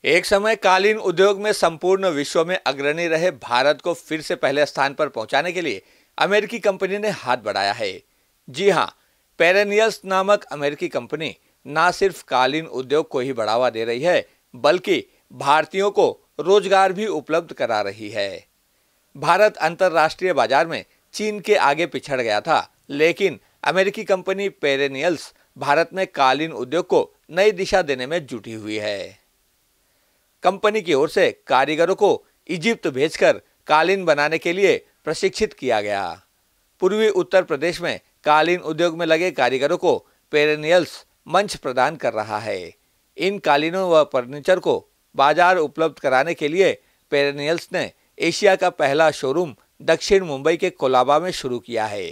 एक समय कालीन उद्योग में संपूर्ण विश्व में अग्रणी रहे भारत को फिर से पहले स्थान पर पहुंचाने के लिए अमेरिकी कंपनी ने हाथ बढ़ाया है। जी हां, पेरेनियल्स नामक अमेरिकी कंपनी न सिर्फ कालीन उद्योग को ही बढ़ावा दे रही है, बल्कि भारतीयों को रोजगार भी उपलब्ध करा रही है। भारत अंतर्राष्ट्रीय बाजार में चीन के आगे पिछड़ गया था, लेकिन अमेरिकी कंपनी पेरेनियल्स भारत में कालीन उद्योग को नई दिशा देने में जुटी हुई है। कंपनी की ओर से कारीगरों को इजिप्ट भेजकर कालीन बनाने के लिए प्रशिक्षित किया गया। पूर्वी उत्तर प्रदेश में कालीन उद्योग में लगे कारीगरों को पेरेनियल्स मंच प्रदान कर रहा है। इन कालीनों व फर्नीचर को बाजार उपलब्ध कराने के लिए पेरेनियल्स ने एशिया का पहला शोरूम दक्षिण मुंबई के कोलाबा में शुरू किया है।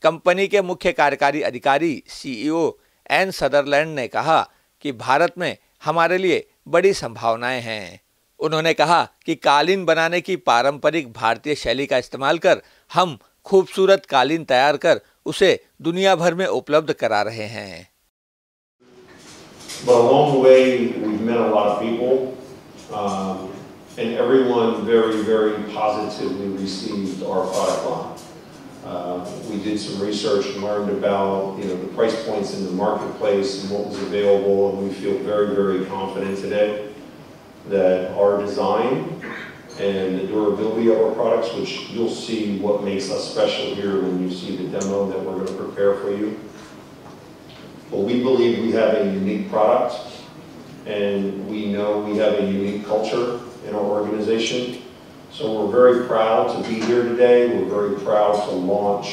कंपनी के मुख्य कार्यकारी अधिकारी सीईओ एन सदरलैंड ने कहा कि भारत में हमारे लिए बड़ी संभावनाएं हैं। उन्होंने कहा कि कालीन बनाने की पारंपरिक भारतीय शैली का इस्तेमाल कर हम खूबसूरत कालीन तैयार कर उसे दुनिया भर में उपलब्ध करा रहे हैं। But along the way, we've met a lot of people, and everyone very, very positively received our product line. We did some research and learned about the price points in the marketplace and what was available, and we feel very, very confident today that our design and the durability of our products, which you'll see what makes us special here when you see the demo that we're going to prepare for you. But we believe we have a unique product, and we know we have a unique culture in our organization. So we're very proud to be here today. We're very proud to launch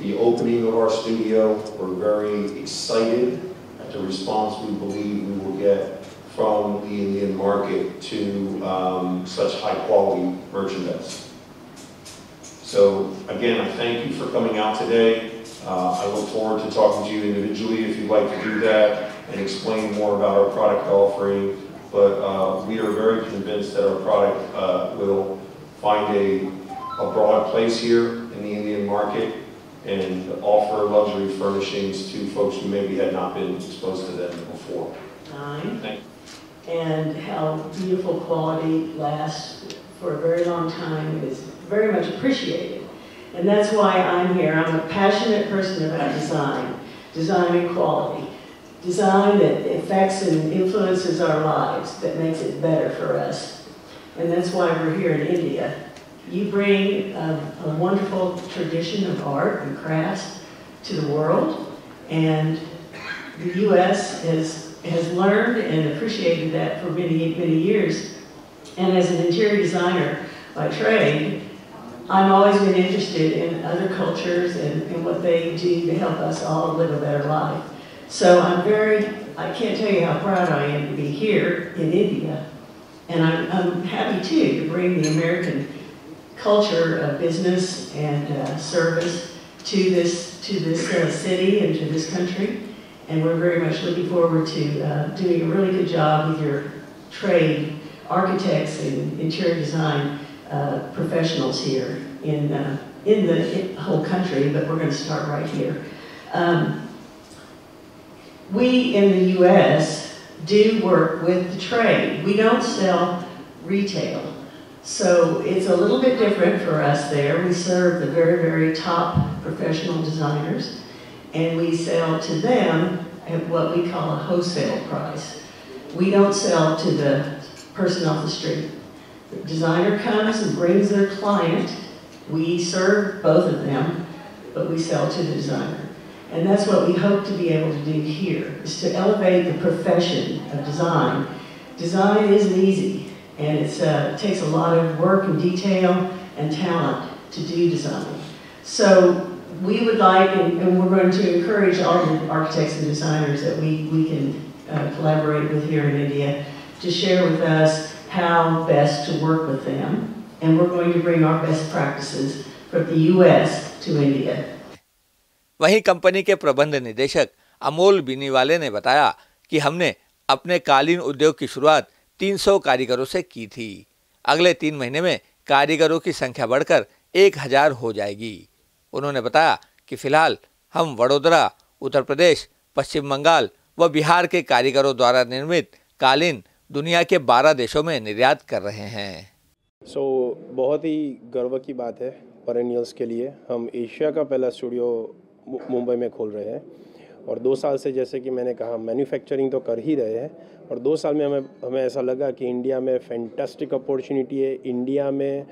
the opening of our studio. We're very excited at the response we believe we will get from the Indian market to such high quality merchandise. So again, I thank you for coming out today. I look forward to talking to you individually if you'd like to do that and explain more about our product offering. But we are very convinced that our product will find a broad place here in the Indian market and offer luxury furnishings to folks who maybe had not been exposed to them before. Thank you. And how beautiful quality lasts for a very long time is very much appreciated. And that's why I'm here. I'm a passionate person about design and quality. Design that affects and influences our lives, that makes it better for us. And that's why we're here in India. You bring a wonderful tradition of art and crafts to the world, and the U.S. has learned and appreciated that for many, many years. And as an interior designer by trade, I've always been interested in other cultures and what they do to help us all live a better life. So I can't tell you how proud I am to be here in India. And I'm happy too to bring the American culture of business and service to this city and to this country. And we're very much looking forward to doing a really good job with your trade, architects and interior design professionals here in the whole country, but we're going to start right here. We in the U.S. do work with the trade. We don't sell retail. So it's a little bit different for us there. We serve the very, very top professional designers, and we sell to them at what we call a wholesale price. We don't sell to the person off the street. The designer comes and brings their client. We serve both of them, but we sell to the designer. And that's what we hope to be able to do here, is to elevate the profession of design. Design isn't easy, and it takes a lot of work and detail and talent to do design. So we would like, and we're going to encourage all the architects and designers that we can collaborate with here in India to share with us how best to work with them. And we're going to bring our best practices from the US to India. वहीं company के प्रबंध निदेशक अमोल बीनीवाले ने बताया कि हमने अपने कालीन उद्योग की शुरुआत 300 कारीगरों से की थी। अगले 3 महीने में कारीगरों की संख्या बढ़कर 1000 हो जाएगी। उन्होंने बताया कि फिलहाल हम वडोदरा, उत्तर प्रदेश, पश्चिम बंगाल व बिहार के कारीगरों द्वारा निर्मित कालीन दुनिया के 12 देशों में निर्यात कर रहे हैं। बहुत ही गर्व की बात है पेरेनियल्स के लिए। हम एशिया का पहला स्टूडियो मुंबई में खोल रहे हैं और 2 साल से, जैसे कि मैंने कहा, मैन्युफैक्चरिंग तो कर ही रहे हैं और 2 साल में हमें ऐसा लगा कि इंडिया में फैंटास्टिक अपॉर्चुनिटी है। इंडिया में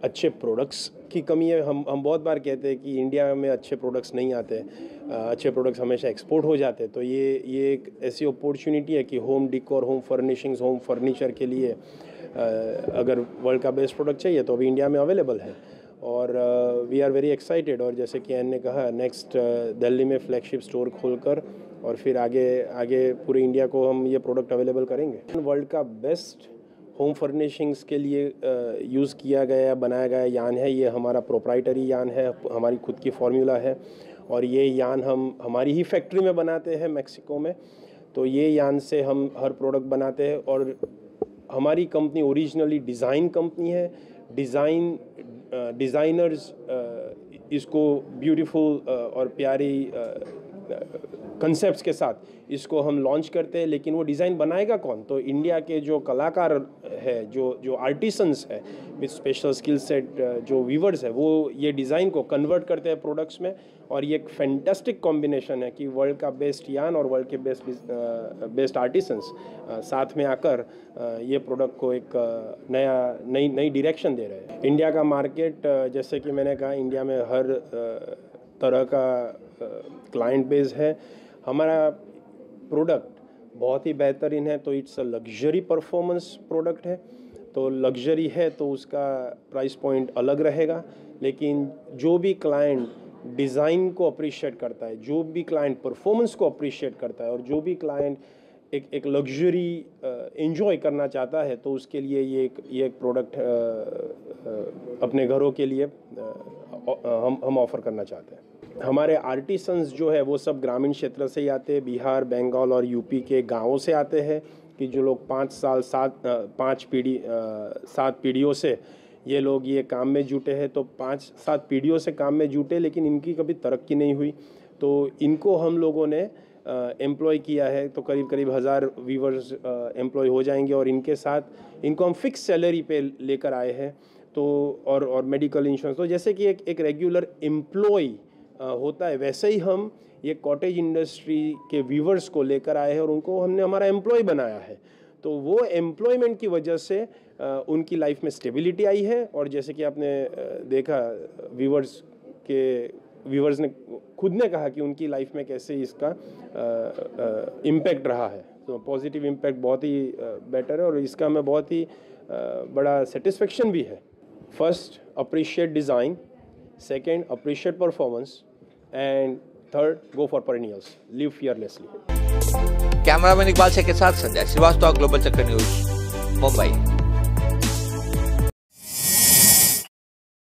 अच्छे प्रोडक्ट्स की कमी है। हम बहुत बार कहते हैं कि इंडिया में अच्छे प्रोडक्ट्स नहीं आते, अच्छे प्रोडक्ट्स हमेशा एक्सपोर्ट हो जाते। तो ये एक ऐसी अपॉर्चुनिटी है कि home डिकोर, home furnishings, home furniture के लिए अगर वर्ल्ड का बेस्ट प्रोडक्ट चाहिए तो अभी इंडिया में अवेलेबल है और वी आर वेरी एक्साइटेड। और जैसे कि एन ने कहा, नेक्स्ट दिल्ली में फ्लैगशिप स्टोर खोलकर और फिर आगे पूरे इंडिया को हम ये प्रोडक्ट अवेलेबल करेंगे। वर्ल्ड का बेस्ट होम फर्निशिंग्स के लिए यूज़ किया गया, बनाया गया यान है। ये हमारा प्रोप्राइटरी यान है, हमारी खुद की फार्मूला है और ये यान हम हमारी ही फैक्ट्री में बनाते हैं मैक्सिको में। तो ये यान से हम हर प्रोडक्ट बनाते हैं और हमारी कंपनी ओरिजिनली डिज़ाइन कंपनी है। डिज़ाइनर्स इसको ब्यूटीफुल और प्यारी कंसेप्ट्स के साथ इसको हम लॉन्च करते हैं, लेकिन वो डिज़ाइन बनाएगा कौन? तो इंडिया के जो कलाकार है, जो आर्टिसंस है विद स्पेशल स्किल सेट, जो वीवर्स है, वो ये डिज़ाइन को कन्वर्ट करते हैं प्रोडक्ट्स में। और ये एक फैंटास्टिक कॉम्बिनेशन है कि वर्ल्ड का बेस्ट यान और वर्ल्ड के बेस्ट आर्टिसंस साथ में आकर ये प्रोडक्ट को एक नई डायरेक्शन दे रहे हैं। इंडिया का मार्केट, जैसे कि मैंने कहा, इंडिया में हर तरह का क्लाइंट बेस है। हमारा प्रोडक्ट बहुत ही बेहतरीन है, तो it's a luxury performance product है। तो लग्जरी है तो उसका प्राइस पॉइंट अलग रहेगा, लेकिन जो भी क्लाइंट डिज़ाइन को अप्रिशिएट करता है, जो भी क्लाइंट परफॉर्मेंस को अप्रिशिएट करता है और जो भी क्लाइंट एक लग्जरी एंजॉय करना चाहता है, तो उसके लिए ये एक प्रोडक्ट अपने घरों के लिए हम ऑफ़र करना चाहते हैं। हमारे आर्टिसंस जो है वो सब ग्रामीण क्षेत्र से ही आते हैं, बिहार, बंगाल और यूपी के गाँवों से आते हैं। कि जो लोग 5 पीढ़ियों से ये लोग ये काम में जुटे हैं, तो 5-7 पीढ़ियों से काम में जुटे, लेकिन इनकी कभी तरक्की नहीं हुई। तो इनको हम लोगों ने एम्प्लॉय किया है, तो करीब 1000 वीवर्स एम्प्लॉय हो जाएंगे और इनके साथ इनको हम फिक्स सैलरी पे लेकर आए हैं। तो और मेडिकल इंश्योरेंस, तो जैसे कि एक रेगुलर एम्प्लॉय होता है, वैसे ही हम ये कॉटेज इंडस्ट्री के वीवर्स को लेकर आए हैं और उनको हमने हमारा एम्प्लॉय बनाया है। तो वो एम्प्लॉयमेंट की वजह से उनकी लाइफ में स्टेबिलिटी आई है। और जैसे कि आपने देखा, व्यूवर्स ने खुद ने कहा कि उनकी लाइफ में कैसे इसका इम्पैक्ट रहा है। तो पॉजिटिव इम्पैक्ट बहुत ही बेटर है और इसका हमें बहुत ही बड़ा सेटिस्फेक्शन भी है। First, appreciate design, second, appreciate performance, and third, go for perennials, live fearlessly. Cameraman Iqbal Sheikh के साथ संजय श्रीवास्तव, ग्लोबल चक्कर न्यूज, मुंबई।